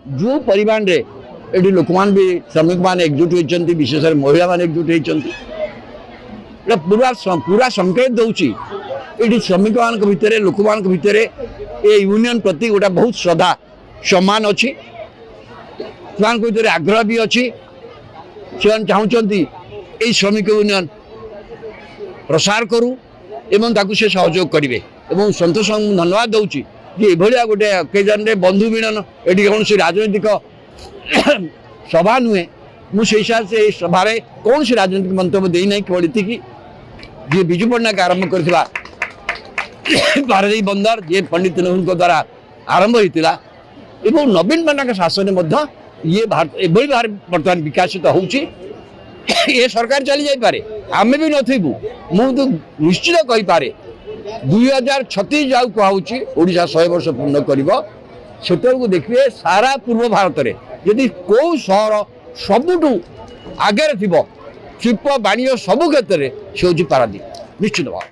जो परिमाण रे ये लोक मान भी श्रमिक मान एकजुट होती विशेष महिला मान एकजुट होती पूरा पूरा संकेत दूची ये श्रमिक मान भितर लोक मान भितर ये यूनियन प्रति गोटा बहुत श्रद्धा सम्मान अच्छी भर आग्रह भी अच्छी से चाहते ये श्रमिक यूनियन प्रसार करू एवं ताकू से सहयोग करेंगे एवं सतोष धन्यवाद दूची ये गोटे अकेजन रे बंधु मिलन ये कौन सी राजनैतिक सभा नुहे मुझे हिसाब से सभा कौन सी राजनीतिक मंतव्य देना केवल ये जी विजु पट्टनायक आरंभ कर पारादीप बंदर जी पंडित नेहरू द्वारा आरंभ होता नवीन पट्टनायक शासन ये भारत एभली भाव बर्तमान विकसित होची ये सरकार चली जापे आम भी नथबू मुझे निश्चित कहीपे 2036 जाऊ कहुची ओडिशा 100 वर्ष पूर्ण कर देखिए सारा पूर्व भारत में यदि कौ सहर सबुठू आगे शिल्प वाणिज्य सबु क्षेत्र में से हूँ पारादीप निश्चित भाव।